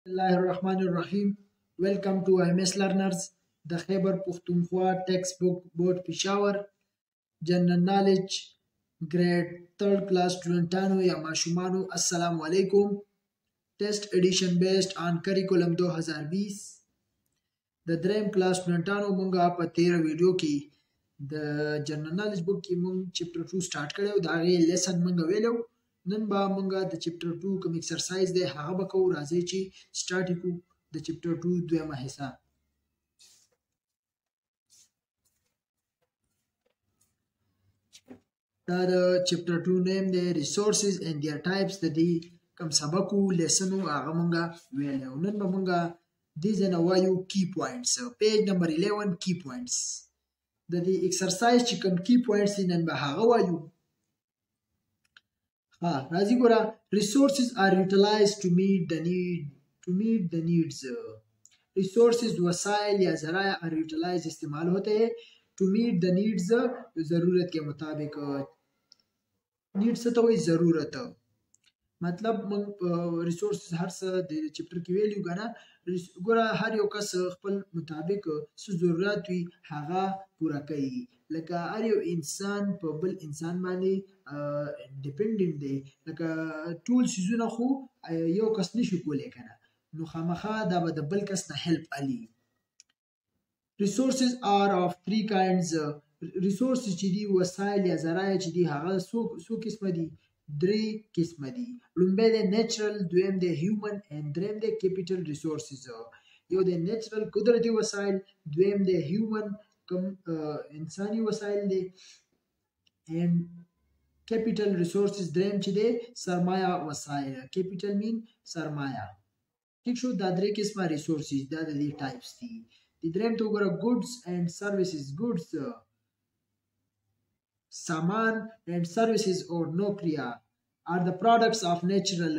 الله الرحمن الرحیم. ویلکم ټو MS لرنرز د خیبر پښتونخوا ټیکسټ بک بورډ پېښور. جنرال نالج ګریډ 3 کلاس سټوډنټانو یا ماشومانو السلام علیکم. ټیسټ ایډیشن بیسډ آن کریکولم 2020. د دریم کلاس سټوډنټانو مونږه په 13 ویډیو کې د جنرال نالج بک کې مونږ چپټر 2 سٹارټ کړو. دا غي لیسن مونږ ویلو. نن به مونږه د چپټر 2 کوم ایکسرسایز دی هغه به کوو. راځي چې سٹارټ وکړو د چپټر 2 دویمه حصہ. دا د چپټر 2 نیم دی ریسورسز اینڈ دیئر ټایپس. د دې کوم سبق وو لیسن هغه مونږه ویلو. نن به مونږه دې ځنه وایو کی پوینټس. پیج نمبر 11 کی پوینټس. د دې ایکسرسایز چې کوم کی پوینټس نن به هغه وایو. راځي ګوره. resources are utilized to meet the needs. resources वसाइल या ज़राया are utilized इस्तेमाल होते हैं to meet the needs ज़रूरत के मुताबिक. needs तो वही ज़रूरत मतलब resources हर सा चैप्टर की वैल्यू का ना ګوره هر یو کس خپل مطابق څه ضرورت وي هغه پوره کوي. لکه هر یو انسان په بل انسان باندې ډیپندنت دی. لکه ټول سيزونه خو یو کس نشي کولی کنه، نو خامخا دا به د بل کس نه هیلپ علي. resources are of three kinds. resources چې دي وسایل یا ذرایع چې دي هغه څو قسمه دي؟ درې قسمه دي. لومبی د نیچرل، دویم د هیومن and دریم د کیپیټل ریسورسز. یو د نیچرل قدرتي وسایل، دویم د هیومن کوم انساني وسایل دي، and کیپیټل ریسورسز دریم چې دی سرمایه وسایل. کیپیټل مین سرمایه. ٹھیک شو. دا درې قسمه ریسورسز دا د دې ټایپس دي. د دریم ته وګوره ګوډز اینڈ سرویسز. ګوډز سامان and services or نوکریا are the products of natural.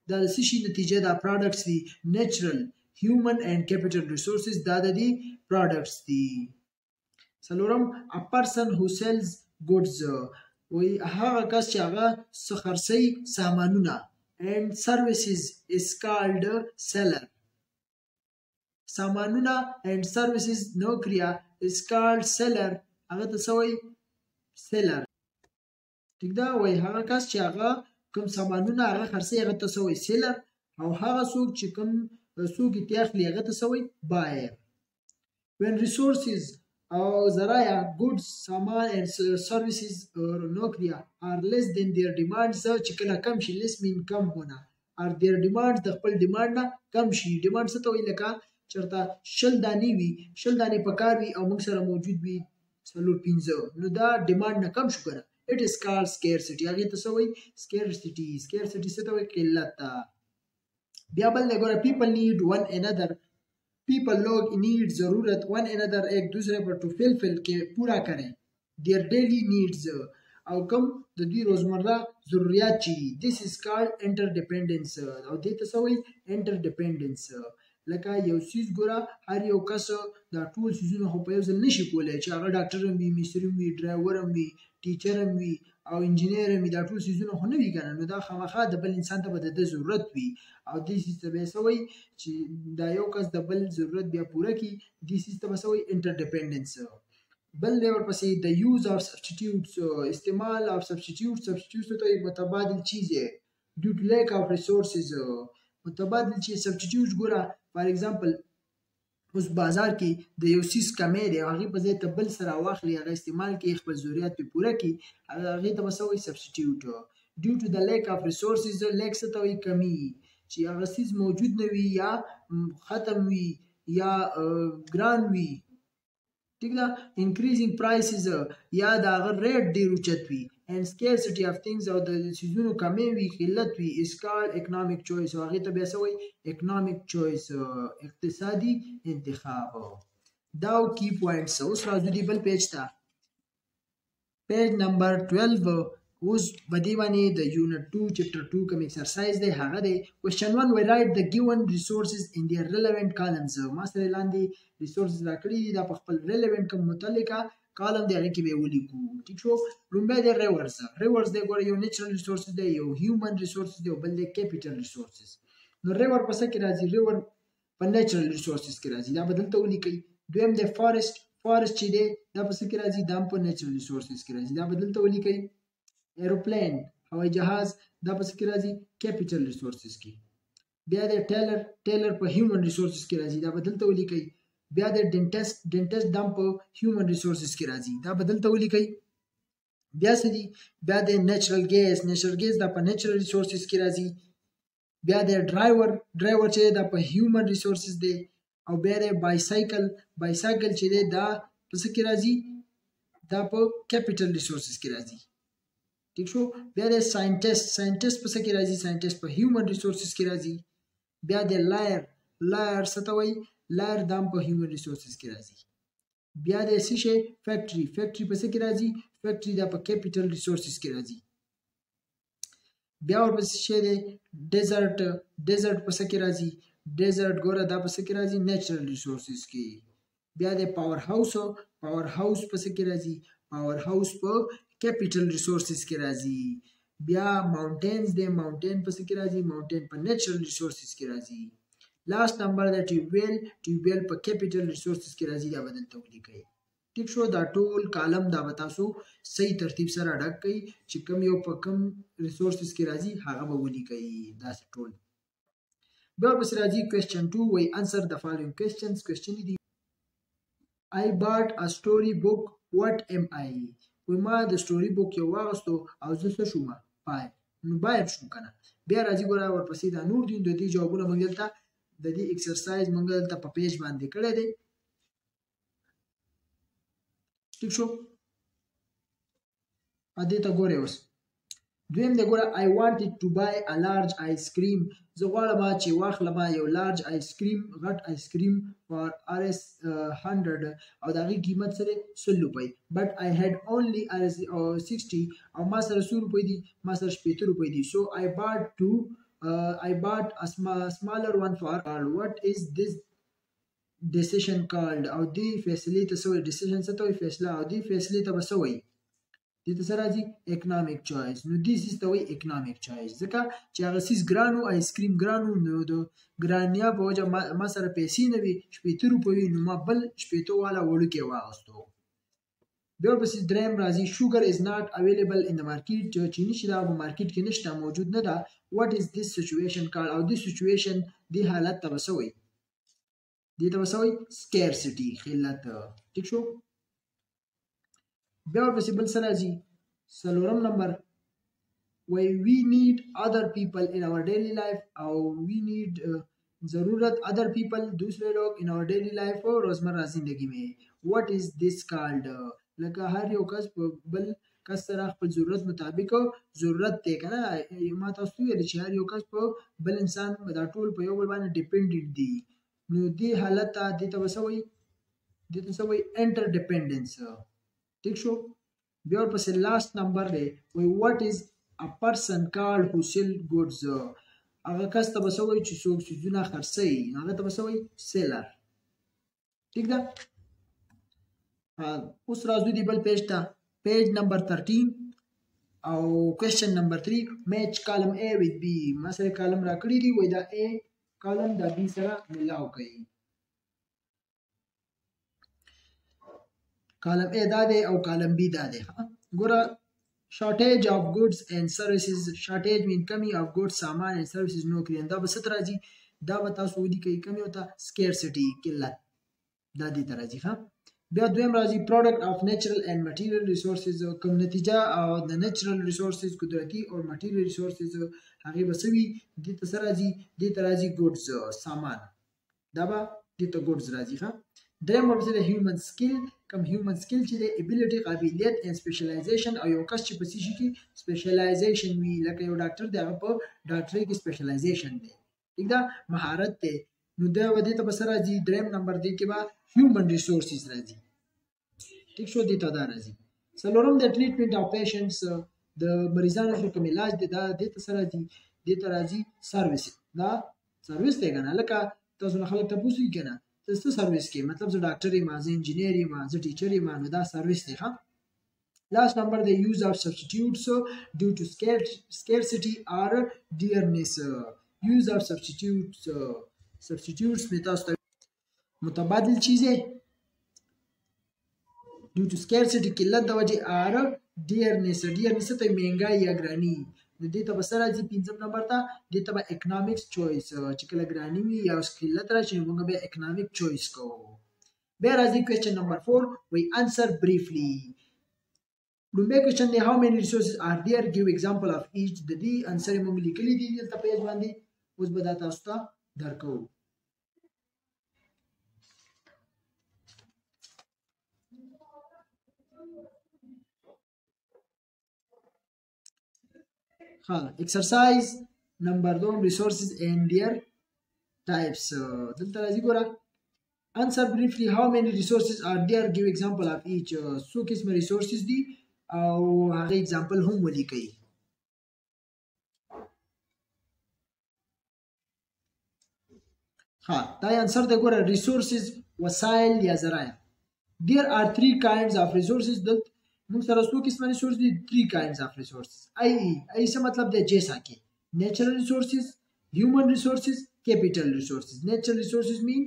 دا د څه شي نتیجه ده؟ products دي. natural, human and capital resources دا د دې products دي. څلورم a person who sells goods. وی هغه کس چې هغه څه خرڅوي سامانونه. and services is called seller. سامانونه and services نوکریا is called seller. هغه ته څه وایي؟ سیلر. ټیک ده. وای هغه کس چې هغه کوم سامانونه هغه خرڅوي هغه ته څه وایي؟ سیلر. او هغه څوک چې کوم څوک یې اخلي هغه ته څه وایي؟ بایر. when resources او ذرایع goods سامان and services نوکریا are less than their demands. چې کله کم شي less mean کم هونه are their demands د خپل ډیمانډ نه کم شي. ډیمانډ څه ته وایي؟ لکه چېرته 20 دانې وي، 20 دانې پکار وي او موږ سره موجود وي 4-5، نو دا ډیمانډ نه کم شو کنه. it is called scarcity. هغه ته څه وایي؟ scarcity. scarcity څه ته وایي؟ قلت ته. بیا بل دی ګوره people need one another. people लोग need ضرورت one another ایک دوسرے پر to fulfill के पूरा करें their daily needs او کوم د دوی روزمره ضرورت چي. this is called interdependence. او دې ته څه وایي؟ interdependence. لکه یو سیز ګوره هر یو کس دا ټول سیزونه خو په یو ځل نشي کولی چې هغه ډاکټر هم وي، مصري هم وي، ډرایور هم وي، ټیچر هم وي او انجینیر هم وي. دا ټول سیزونه خو نه وي کنه، نو دا خامخا د بل انسان ته به د ده ضرورت وي او دې سیز ته به یې څه وایي؟ چې دا یو کس د بل ضرورت بیا پوره کړي. دې سیز ته به څه وایي؟ انټرډیپنډنس. بل دی ورپسې د یوز آف سبسټیټیوټس. استعمال آف سبسټیټیوټ. سبسټیټیوټ ته وایي متبادل چیزې. ډیو ټو لیک آف ریسورسز. متبادل چیز سبسټیټیوټ ګوره فار ایگزامپل اوس بازار کې د یو سیز کمی دی، هغې په ځای ته بل سره واخلي، هغه استعمال کړي، خپل ضرورت پرې پوره کړي، هغې ته به څه وایي؟ سبسټیټیوټ. ډیو ټو د لیک آف ریسورسز. لیک څه ته وایي؟ کمی. چې هغه سیز موجود نه وي یا ختم وي یا ګران وي. ٹھیک ده. انکریزینګ پرایسز یا د هغه ریټ ډېر اوچت وي. and scarcity of things او د سیزونو کمی وي، قلت وي is called economic choice. او هغې ته بیا څه وایي؟ economic choice. اقتصادي انتخاب. دا کی پوینټس. اوس راځو دی بل پیج ته. پیج نمبر 12. اوس په دې باندې د یونټ 2 چپټر 2 کوم ایکسرسایز دی هغه دی. question 1 we write the given resources in their relevant columns. ما سره لاندې ریسورسز راکړي دي، دا په خپل relevant کوم متعلقه کالم دی هغه کې به ولیکو. ٹھیک شو. لومبی دی ریورس. ریورس دی ګوره یو نیچرل ریسورسز دی، یو هیومن ریسورسز دی او بل دی کیپیټل ریسورسز. نو ریور په څه کې راځي ریور په نیچرل ریسورسز کې راځي دا بدلته ولیکئ دویم د فارست چې دی دا په څه کې راځي دا په نیچرل ریسورسز کې راځي دا بدلته ولیکئ ایروپلین هوایي جهاز دا په څه کې راځي کیپیټل ریسورسز کې بیا د ټیلر په هیومن ریسورسز کې راځي دا بدلته ولیکئ بیا د ډینټسټ دا په هیومن ریسورسز کې راځي دا بدلته ولیکئ بیا څه دي بیا د نیچرل ګیس دا په نیچرل ریسورسز کې راځي بیا د ډرایور چې دا په هیومن ریسورسز دی او بیا د بایسایکل چې دی دا په څه کې راځي دا په کیپیټل ریسورسز کې راځي ٹھیک شو بیا د ساينټیست په څه کې راځي ساينټیست په هیومن ریسورسز کې راځي بیا د لایر څه ته وایي لایر دا په هیومن ریسورسز کې راځي بیا د څه شي فیکټری په څه کې راځي فیکټری دا په کیپیټل ریسورسز کې راځي بیا ورپسې شي د ډیزرټ په څه کې راځي ډیزرټ ګوره دا په څه کې راځي نیچرل ریسورسز کې بیا د پاور هاوس په څه کې راځي پاور هاوس په کیپیټل ریسورسز کې راځي بیا ماونټینز د ماونټین په څه کې راځي ماونټین په نیچرل ریسورسز کې راځي لاست نمبر د ټیوبویل په کیپیټل ریسورسز کې راځي دا بدلته ولیکئ ٹھیک شو دا ټول کالم دا به تاسو صحیح ترتیب سره ډک کړئ چې کوم یو په کوم ریسورسز کې راځي هغه به ولیکئ داسې ټول بیا ورپسې راځي کوېسچن 2 وایي answer the following questions کوېسچن دي I bought a story book what am I وایي ما د سټوري بوک یو واغستو او زه څه شوم نو باید شوم کنه بیا راځي ګوره ورپسې دا نور دي د دې جوابونه موږ دلته د دې ایکسرسایز موږ دلته په پیج باندې کړی دی ٹھیک شو ا دې ته ګورئ اوس دویم دی ګوره I wanted to buy a large ice cream زه غواړم چې واخلم یو لارج آیس کریم غټ آیس کریم for Rs 100 او د هغې قیمت سره 100 روپۍ but I had only Rs 60 او ما سره څو روپۍ دي ما سره 60 روپۍ دي so I bought a smaller one for what is this decision called او دې فیصلې ته څه وایي decision څه ته وایي فیصله او دې فیصلې ته به څه وایي دې ته څه راځي اکنامک چوایس نو دې سیس ته وایي اکنامک چوایس ځکه چې هغه سیس ګران و آیس کریم ګران و نو د ګرانیا په وجه ما سره پیسې نه وي 60 روپۍ وي نو ما بل 60 والا وړوکی واغستو بیا ورپسې دریم راځي sugar is not available in the market چینی چې دا په مارکیټ کې نشته موجود نه ده what is this situation called او دې سچویشن دې حالت ته به څه وایي دې ته به څه وایي scarcity قلت ټیک شو بیا ورپسې بل څه راځي څلورم نمبر وایي we need other people in our daily life او we need ضرورت other people دوسرے لوگ in our daily life روزمرہ زندگی میں what is this called لکه هر یو کس په بل کس سره خپل ضرورت مطابق ضرورت دی کنه ما تاسو ویل چې هر یو کس په بل انسان دا ټول په یو بل باندې ډیپندنت دي نو دې حالت ته دې ته څه وایي دې ته څه وایي انټر ډیپندنس ٹھیک شو بیا ورپسې لاست نمبر دی وایي what is a person called who sell goods هغه کس ته به څه وایي چې څوک څیزونه خرڅوي هغه ته به څه وایي سیلر ٹھیک ده اوس راځو دی بل پیج ته پیج نمبر 13 او کوېسچن نمبر 3 میچ کالم A with B ما سره کالم را کړی دی وایي دا A کالم د B سره ملاو کوي کالم A دا دی او کالم B دا دی ګوره shortage of goods and services shortage mean کمی of goods سامان and services نو کړي دا به څه راځي دا به تاسو ولیکئ کمی او ته scarcity قلت دا دې ته راځي ها بیا دویم راځي product of natural and material resources کوم نتیجه او د natural resources قدرتي او material resources هغه به څه وي دې ته څه راځي دې ته راځي goods سامان دا به دې ته goods راځي ها دریم ورپسې د هیومن سکیل کوم هیومن سکیل چې د ابیلیټي قابلیت and specialization او یو کس چې په څه شي کې specialization وي لکه یو ډاکټر دی هغه په ډاکټرۍ کې specialization دی ٹھیک ده مهارت دی نو دا ودې ته به څه راځي دریم نمبر دی کې به هیومن ریسورسز راځي ٹھیک شو دې ته دا راځي څلورم د ټریټمنټ اف پیشنټس د مریضانو چې کوم علاج دی دا دې ته څه راځي دې ته راځي سرویس دا سرویس دی کنه لکه تاسو نه خلک ته پوښتنه کنه څه سرویس کې مطلب زه ډاکټر یم زه انجینیر یم زه ټیچر یم نو دا سرویس دی ها لاست نمبر د یوز اف سبسټیټیوټس ډیو ټو scarcity or dearness use of substitutes में تاسو ته متبادل چیزیں due to scarcity قلت د وجې are dearness ته مهنګای یا ګرانی نو دې ته به سره راځي 5 نمبر ته دې ته به economics choice چې کله ګرانی وي یا قلت راشي موږ به economic choice کوو بیا راځي question number 4 we answer briefly لومبه question دی how many resources are there give example of each د دې answer موږ لیکلي دي دلته پیج باندې اوس به دا تاسو ته درکو exercise number 2 resources and their types دلته راځي ګوره answer briefly how many resources are there give example of each څو قسم resources دي او هغه example هم ولیکئ دا answer دی ګوره resources وسایل یا ذرایع there are 3 kinds of resources دلته موږ سره څو قسمه resources دي 3 kinds of resources ای څه مطلب دی جیسا کې natural resources human resources capital resources natural resources mean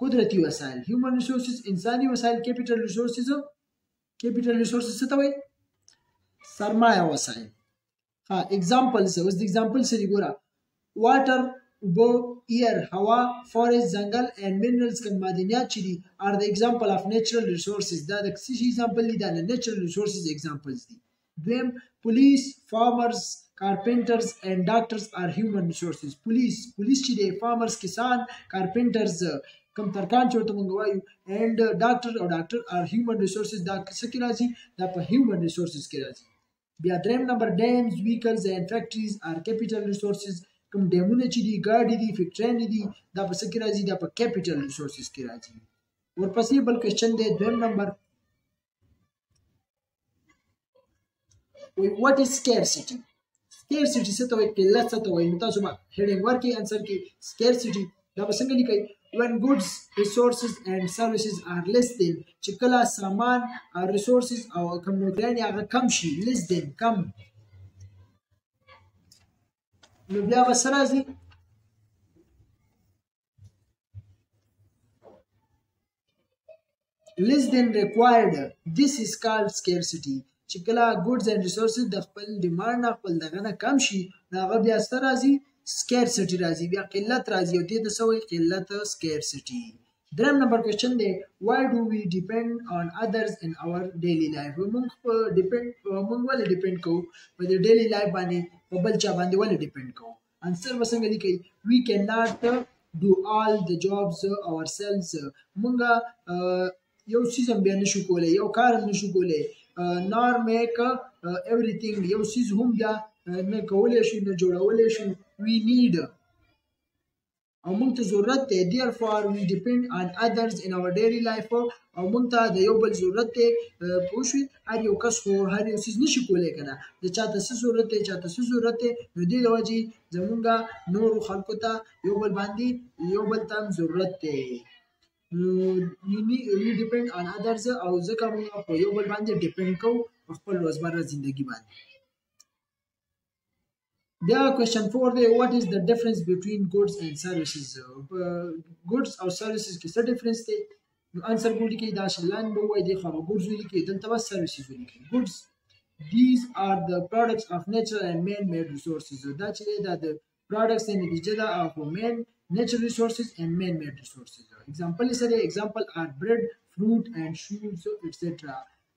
قدرتی وسایل human resources انسانی وسایل capital resources څه ته وایي سرمایه وسایل examples اوس د examples سره ګوره water اوبه air هوا forest ځنګل and minerals کوم معدنیات چې دي are the example of natural resources دا د څه example دي دا د natural resources examples دي دویم police farmers carpenters and doctors are human resources police چې دي farmers کسان carpenters کم ترکان چې ورته مونږ وایو and doctor are human resources دا څه کې راځي دا په human resources کې راځي بیا دریم نمبر dams vehicles and factories are capital resources کوم ډیمونه چې دي ګاډي دي فیکټریانې دي دا په څه کې راځي دا په capital resources کې راځي ورپسې بل کوېسچن دی دویم نمبر what is scarcity څه ته وایي قلت څه ته وایي نو تاسو به هیډینګ ورکړئ انسر کې scarcity دا به څنګه لیکئ when goods resources and services are less than چې کله سامان او resources او کوم نوټیان هغه کم شي less than کم نو بیا به څه راځي less than required this is called scarcity چې کله goods and resources د خپل ډیمانډ نه خپل دغه نه کم شي نو هغه بیا څه راځي scarcity راځي بیا قلت راځي او دې ته څه وایي قلت scarcity دریم نمبر کوېسچن دی why do we depend on others in our daily life موږ ولې ډیپند کوو په دې ډیلی لایف باندې په بل چا باندې ولې ډیپند کوو انسر به څنګه لیکئ we cannot do all the jobs ourselves موږ یو څیز هم بیا نشو کولی یو کار هم نشو کولی nor make everything یو څیز هم بیا نه کولی شو نه جوړولی شو we need او موږ ته ضرورت دی therefore we depend on others in our daily life او موږ ته د یو بل ضرورت دی پوه شوې هر یو کس خو هر یو څیز نشي کولی که نه د چاته څه ضرورت دی چاته څه ضرورت دی نو دې د وجې زمونږ نورو خلکو ته یو بل ته هم ضرورت دی we depend on others او ځکه موږ په یو بل باندې ډیپند کوو په خپل روزمره زندگی باندې بیا کوېسچن 4 دی what is the difference between goods and services goods او services کې څه ډیفرنس دی نو انسر به ولیکئ دا شلان به ووایي دې خوا به goods ولیکئ دلته به services ولیکئ goods these are the products of natural and man-made resources دا چې دی دا د products یې نتیجه ده of natural resources and man-made resources example یې سره example are bread fruit and shoes etc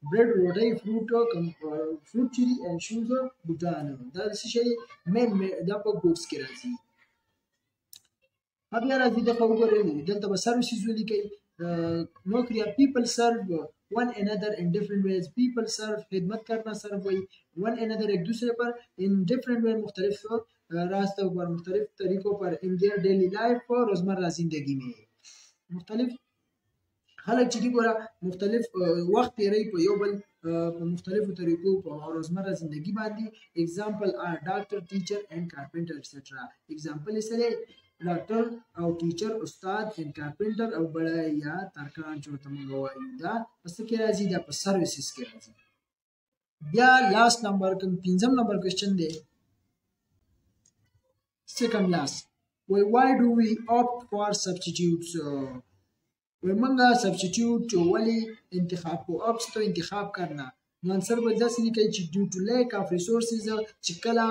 bread روټۍ فروټ چې دي and shoes بوټان دا څه شی دا په ګوډس کې راځي بیا راځي دغه وګورئ دلته به سروسز ولیکئ نوکریه people serve one another in different ways people serve خدمت کرنا serve وایي one another एक दूसरे पर in different way مختلف راستوں پر مختلف طریقوں پر in their daily life روزمرہ زندگی में مختلف خلک چې ګوره مختلف وخت تیری په یو بل په مختلفو طریقو په روزمره زندگی باندې example are doctor teacher and carpenter etc example یې سره ډاکټر او ټیچر استاد and carpenter او بړی یا ترکان چې ورته موږ وایو دا په څه کې راځي دا په سروسز کې راځي بیا لاست نمبر کوم 5 نمبر کوېسچن دی second last why do we opt for substitutes मंगा सब्स्टिट्यूट वली इंतखाब को ऑप्स तो इंतखाब करना नो आंसर बल दस लिखी چې ड्यू ټو لیک اف ریسورسز چې کله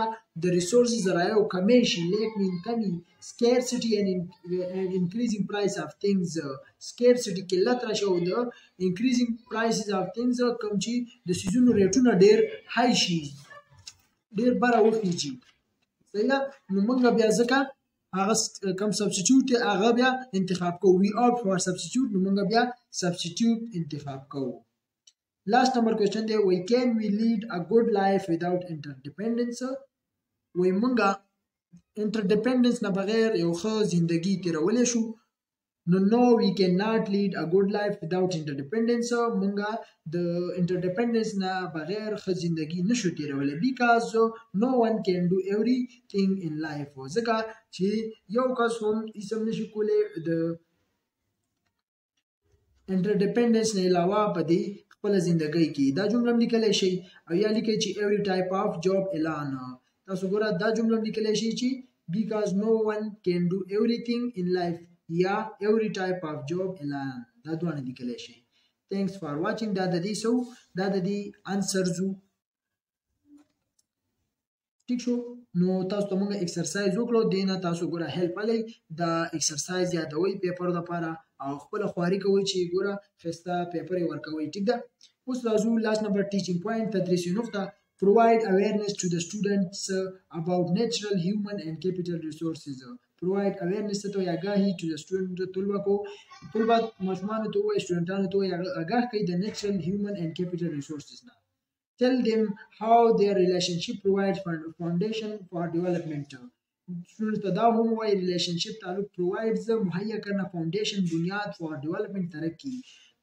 د ریسورسز ذرایو کمی شي لیک مین کمی scarcity and increasing price of things scarcity قلت راشي او د increasing prices of things کوم چې د سيزونو ریټونه ډیر های شي ډیر بره وخیږي صحیح نو موږ بیا ځکه هغه کم سبستیټیوټ هغه بیا انتخاب کوو وی اپ فور سبستیټیوټ نو موږ بیا سبستیټیوټ انتخاب کوو لاست نمبر کوېسچن دی وی کین وی لیډ ا ګډ لایف وداوت انټرډیپندنس وی موږ انټرډیپندنس نه بغیر یو ښه ژوندۍ تیرولی شو No, we cannot lead a good life without interdependence. Munga the interdependence na bagher ښه زندگی نشو تیرولی because no one can do everything in life. ځکه چې یو کس هم اسم نشي کولی د interdependence نه علاوه په دې خپل زندگی کې دا جمله لیکلی شي او یا لیکي چې every type of job اعلان تاسو ګوره دا جمله لیکلی شي چې because no one can do everything in life یا every type of job اعلان دا دوه لیکلی شي thanks for watching دا د دې answers ټیک شو نو تاسو ته موږ ایکسرسایز وکړو دینه تاسو ګوره هیلپ علي دا ایکسرسایز یادوي پیپر لپاره او خپل خواري کوي چې ګوره خسته پیپر ورکوي ټیک ده اوس راځو لاست نمبر ټیچینګ پوینټ تدریسي نقطه provide awareness to the students about natural human and capital resources provide awareness ته آگاهی to the student طلبه ماشومانو ته وایي سټوډنټانو ته وایي آگاه کوي د natural human and capital resources نه tell them how their relationship provides foundation for development student ته دا هم وایي relationship تعلق provides مهیا کرنا foundation بنیاد for development ترقی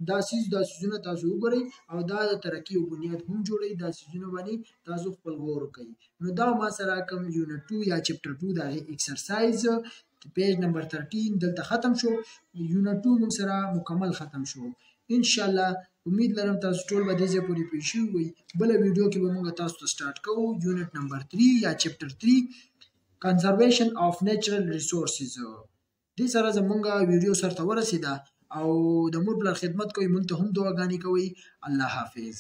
دا سیزونه تاسو وګورئ او دا د ترقی او بنیاد هم جوړوي دا سیزونه باندې تاسو خپل غور وکړئ نو دا ما سره کوم یونټ 2 یا چپټر 2 دا ایکسرسایز پیج نمبر 13 دلته ختم شو یونټ 2 موږ سره مکمل ختم شو ان شاء الله امید لرم تاسو ټول به دې ځای پورې پوه شوي وئ بله ویډیو کې به موږ تاسو ته سټارټ کوو یونټ نمبر 3 یا چپټر 3 کنزرویشن آف نیچرل ریسورسز دې سره زموږ ویډیو سرته ورسېده او د مور پلار خدمت کوي مونږ ته هم دعاګانې کوي الله حافظ